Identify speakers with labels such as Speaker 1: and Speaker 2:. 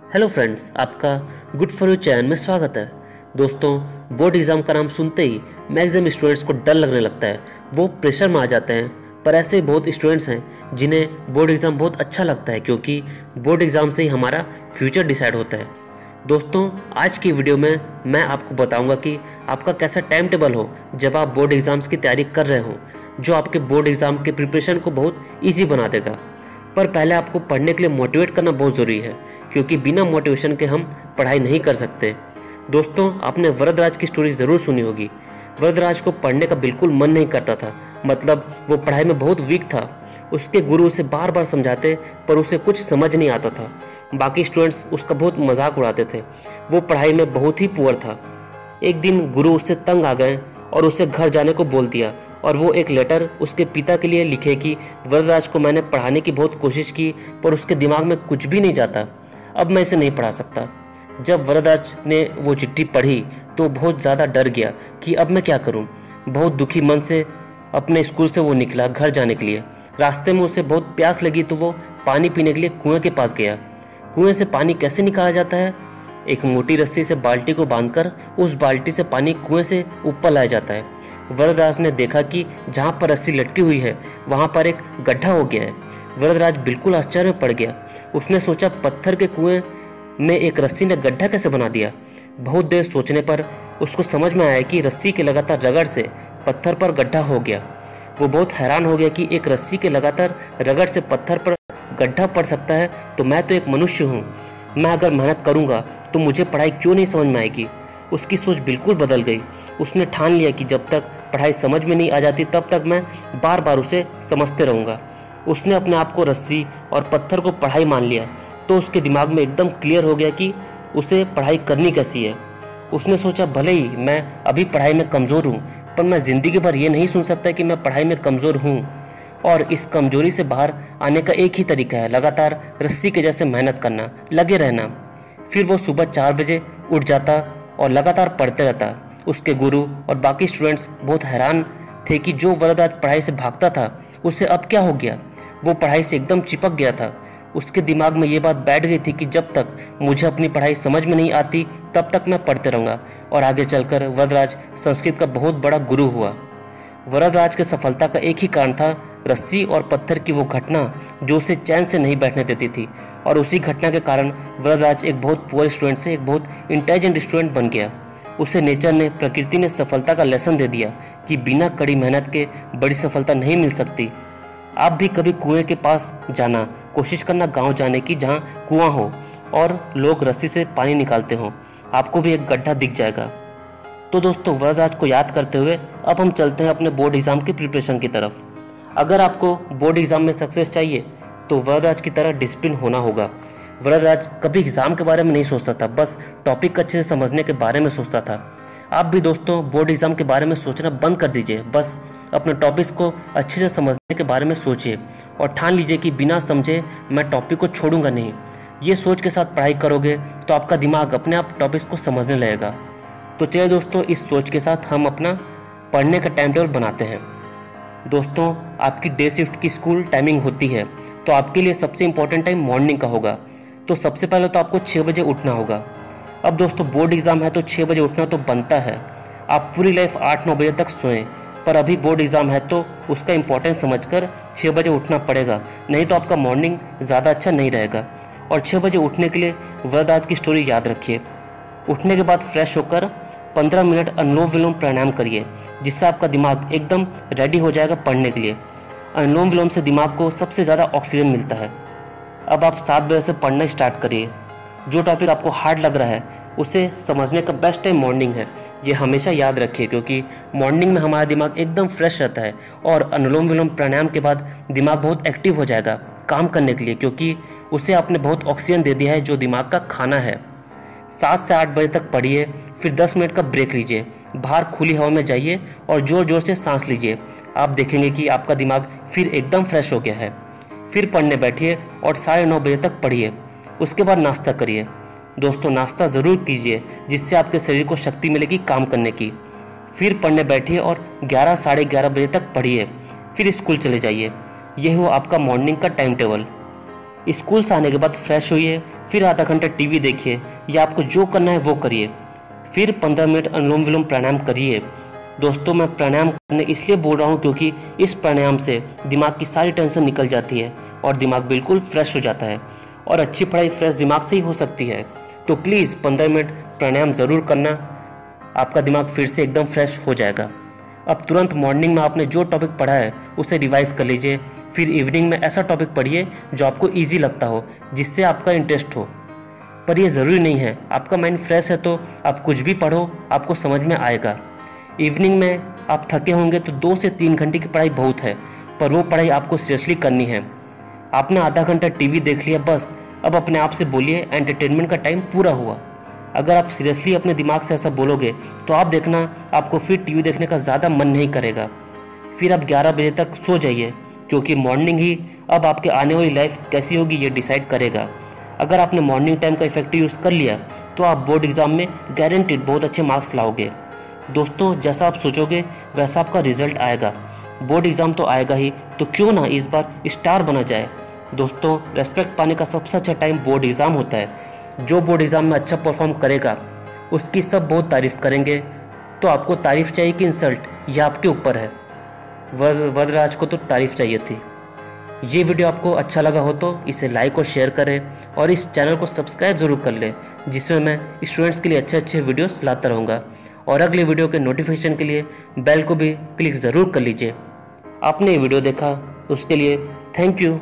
Speaker 1: Hello friends, आपका good for you channel में स्वागत है। दोस्तों, बोर्ड एग्ज़ाम का नाम सुनते ही मैक्सिमम स्टूडेंट्स को डर लगने लगता है, वो प्रेशर में आ जाते हैं। पर ऐसे बहुत स्टूडेंट्स हैं जिन्हें बोर्ड एग्ज़ाम बहुत अच्छा लगता है, क्योंकि बोर्ड एग्ज़ाम से ही हमारा फ्यूचर डिसाइड होता है। दोस्तों, आज की वीडियो में मैं आपको बताऊंगा कि आपका कैसा टाइम टेबल हो जब आप बोर्ड एग्ज़ाम्स की तैयारी कर रहे हो, जो आपके बोर्ड एग्ज़ाम के प्रिपरेशन को बहुत ईजी बना देगा। पर पहले आपको पढ़ने के लिए मोटिवेट करना बहुत ज़रूरी है, क्योंकि बिना मोटिवेशन के हम पढ़ाई नहीं कर सकते। दोस्तों, आपने वरदराज की स्टोरी ज़रूर सुनी होगी। वरदराज को पढ़ने का बिल्कुल मन नहीं करता था, मतलब वो पढ़ाई में बहुत वीक था। उसके गुरु उसे बार बार समझाते, पर उसे कुछ समझ नहीं आता था। बाकी स्टूडेंट्स उसका बहुत मजाक उड़ाते थे। वो पढ़ाई में बहुत ही पुअर था। एक दिन गुरु उससे तंग आ गए और उसे घर जाने को बोल दिया, और वो एक लेटर उसके पिता के लिए लिखे कि वरदराज को मैंने पढ़ाने की बहुत कोशिश की, पर उसके दिमाग में कुछ भी नहीं जाता। अब मैं इसे नहीं पढ़ा सकता। जब वरदराज ने वो चिट्ठी पढ़ी तो बहुत ज़्यादा डर गया कि अब मैं क्या करूं। बहुत दुखी मन से अपने स्कूल से वो निकला घर जाने के लिए। रास्ते में उसे बहुत प्यास लगी तो वो पानी पीने के लिए कुएं के पास गया। कुएं से पानी कैसे निकाला जाता है? एक मोटी रस्सी से बाल्टी को बांधकर उस बाल्टी से पानी कुएं से ऊपर लाया जाता है। वरदराज ने देखा कि जहाँ पर रस्सी लटकी हुई है वहाँ पर एक गड्ढा हो गया है। वरदराज बिल्कुल आश्चर्य में पड़ गया। उसने सोचा, पत्थर के कुएं में एक रस्सी ने गड्ढा कैसे बना दिया? बहुत देर सोचने पर उसको समझ में आया कि रस्सी के लगातार रगड़ से पत्थर पर गड्ढा हो गया। वो बहुत हैरान हो गया कि एक रस्सी के लगातार रगड़ से पत्थर पर गड्ढा पड़ सकता है, तो मैं तो एक मनुष्य हूँ। मैं अगर मेहनत करूँगा तो मुझे पढ़ाई क्यों नहीं समझ में आएगी? उसकी सोच बिल्कुल बदल गई। उसने ठान लिया कि जब तक पढ़ाई समझ में नहीं आ जाती तब तक मैं बार बार उसे समझते रहूँगा। उसने अपने आप को रस्सी और पत्थर को पढ़ाई मान लिया, तो उसके दिमाग में एकदम क्लियर हो गया कि उसे पढ़ाई करनी कैसी है। उसने सोचा, भले ही मैं अभी पढ़ाई में कमज़ोर हूँ, पर मैं ज़िंदगी भर ये नहीं सुन सकता कि मैं पढ़ाई में कमज़ोर हूँ। और इस कमज़ोरी से बाहर आने का एक ही तरीका है, लगातार रस्सी के जैसे मेहनत करना, लगे रहना। फिर वो सुबह 4 बजे उठ जाता और लगातार पढ़ते रहता। उसके गुरु और बाकी स्टूडेंट्स बहुत हैरान थे कि जो वरदराज पढ़ाई से भागता था उसे अब क्या हो गया। वो पढ़ाई से एकदम चिपक गया था। उसके दिमाग में ये बात बैठ गई थी कि जब तक मुझे अपनी पढ़ाई समझ में नहीं आती तब तक मैं पढ़ते रहूँगा। और आगे चलकर वरदराज संस्कृत का बहुत बड़ा गुरु हुआ। वरदराज की सफलता का एक ही कारण था, रस्सी और पत्थर की वो घटना जो उसे चैन से नहीं बैठने देती थी। और उसी घटना के कारण वरदराज एक बहुत पुअर स्टूडेंट से एक बहुत इंटेलिजेंट स्टूडेंट बन गया। उसे नेचर ने, प्रकृति ने सफलता का लेसन दे दिया कि बिना कड़ी मेहनत के बड़ी सफलता नहीं मिल सकती। आप भी कभी कुएं के पास जाना, कोशिश करना गांव जाने की जहां कुआं हो और लोग रस्सी से पानी निकालते हो। आपको भी एक गड्ढा दिख जाएगा। तो दोस्तों, वरदराज को याद करते हुए अब हम चलते हैं अपने बोर्ड एग्जाम की प्रिपरेशन की तरफ। अगर आपको बोर्ड एग्जाम में सक्सेस चाहिए तो वरदराज की तरह डिसिप्लिन होना होगा। वरदराज कभी एग्जाम के बारे में नहीं सोचता था, बस टॉपिक अच्छे से समझने के बारे में सोचता था। आप भी दोस्तों बोर्ड एग्जाम के बारे में सोचना बंद कर दीजिए, बस अपने टॉपिक्स को अच्छे से समझने के बारे में सोचिए और ठान लीजिए कि बिना समझे मैं टॉपिक को छोड़ूंगा नहीं। ये सोच के साथ पढ़ाई करोगे तो आपका दिमाग अपने आप टॉपिक्स को समझने लगेगा। तो चलिए दोस्तों, इस सोच के साथ हम अपना पढ़ने का टाइम टेबल बनाते हैं। दोस्तों, आपकी डे शिफ्ट की स्कूल टाइमिंग होती है, तो आपके लिए सबसे इम्पोर्टेंट टाइम मॉर्निंग का होगा। तो सबसे पहले तो आपको 6 बजे उठना होगा। अब दोस्तों, बोर्ड एग्ज़ाम है तो 6 बजे उठना तो बनता है। आप पूरी लाइफ 8-9 बजे तक सोएं, पर अभी बोर्ड एग्ज़ाम है तो उसका इम्पोर्टेंस समझकर 6 बजे उठना पड़ेगा, नहीं तो आपका मॉर्निंग ज़्यादा अच्छा नहीं रहेगा। और 6 बजे उठने के लिए वरदराज की स्टोरी याद रखिए। उठने के बाद फ्रेश होकर 15 मिनट अनुलोम विलोम प्राणायाम करिए, जिससे आपका दिमाग एकदम रेडी हो जाएगा पढ़ने के लिए। अनुलोम विलोम से दिमाग को सबसे ज़्यादा ऑक्सीजन मिलता है। अब आप 7 बजे से पढ़ना स्टार्ट करिए। जो टॉपिक आपको हार्ड लग रहा है उसे समझने का बेस्ट टाइम मॉर्निंग है, ये हमेशा याद रखिए, क्योंकि मॉर्निंग में हमारा दिमाग एकदम फ्रेश रहता है। और अनुलोम विलोम प्राणायाम के बाद दिमाग बहुत एक्टिव हो जाएगा काम करने के लिए, क्योंकि उसे आपने बहुत ऑक्सीजन दे दिया है जो दिमाग का खाना है। 7 से 8 बजे तक पढ़िए, फिर 10 मिनट का ब्रेक लीजिए, बाहर खुली हवा में जाइए और ज़ोर ज़ोर से सांस लीजिए। आप देखेंगे कि आपका दिमाग फिर एकदम फ्रेश हो गया है। फिर पढ़ने बैठिए और 9:30 बजे तक पढ़िए। उसके बाद नाश्ता करिए। दोस्तों, नाश्ता ज़रूर कीजिए, जिससे आपके शरीर को शक्ति मिलेगी काम करने की। फिर पढ़ने बैठिए और 11 साढ़े 11 बजे तक पढ़िए, फिर स्कूल चले जाइए। यह हुआ आपका मॉर्निंग का टाइम टेबल। स्कूल से आने के बाद फ्रेश होइए, फिर आधा घंटा टीवी देखिए या आपको जो करना है वो करिए, फिर 15 मिनट अनुलोम विलोम प्राणायाम करिए। दोस्तों, मैं प्राणायाम करने इसलिए बोल रहा हूँ क्योंकि इस प्राणायाम से दिमाग की सारी टेंशन निकल जाती है और दिमाग बिल्कुल फ्रेश हो जाता है, और अच्छी पढ़ाई फ्रेश दिमाग से ही हो सकती है। तो प्लीज़ 15 मिनट प्राणायाम ज़रूर करना, आपका दिमाग फिर से एकदम फ्रेश हो जाएगा। अब तुरंत मॉर्निंग में आपने जो टॉपिक पढ़ा है उसे रिवाइज कर लीजिए, फिर इवनिंग में ऐसा टॉपिक पढ़िए जो आपको ईजी लगता हो, जिससे आपका इंटरेस्ट हो। पर यह ज़रूरी नहीं है, आपका माइंड फ्रेश है तो आप कुछ भी पढ़ो, आपको समझ में आएगा। इवनिंग में आप थके होंगे तो 2 से 3 घंटे की पढ़ाई बहुत है, पर वो पढ़ाई आपको सीरियसली करनी है। आपने आधा घंटा टीवी देख लिया बस, अब अपने आप से बोलिए एंटरटेनमेंट का टाइम पूरा हुआ। अगर आप सीरियसली अपने दिमाग से ऐसा बोलोगे तो आप देखना आपको फिर टीवी देखने का ज़्यादा मन नहीं करेगा। फिर आप 11 बजे तक सो जाइए, क्योंकि मॉर्निंग ही अब आपके आने वाली लाइफ कैसी होगी ये डिसाइड करेगा। अगर आपने मॉर्निंग टाइम का इफेक्टिव यूज़ कर लिया तो आप बोर्ड एग्ज़ाम में गारंटीड बहुत अच्छे मार्क्स लाओगे। दोस्तों, जैसा आप सोचोगे वैसा आपका रिजल्ट आएगा। बोर्ड एग्ज़ाम तो आएगा ही, तो क्यों ना इस बार स्टार बना जाए। दोस्तों, रेस्पेक्ट पाने का सबसे अच्छा टाइम बोर्ड एग्ज़ाम होता है। जो बोर्ड एग्ज़ाम में अच्छा परफॉर्म करेगा उसकी सब बहुत तारीफ़ करेंगे। तो आपको तारीफ़ चाहिए कि इंसल्ट, यह आपके ऊपर है। वरराज को तो तारीफ़ चाहिए थी। ये वीडियो आपको अच्छा लगा हो तो इसे लाइक और शेयर करें, और इस चैनल को सब्सक्राइब ज़रूर कर लें, जिसमें मैं स्टूडेंट्स के लिए अच्छे अच्छे वीडियोस लाता रहूँगा। और अगले वीडियो के नोटिफिकेशन के लिए बेल को भी क्लिक ज़रूर कर लीजिए। आपने ये वीडियो देखा उसके लिए थैंक यू।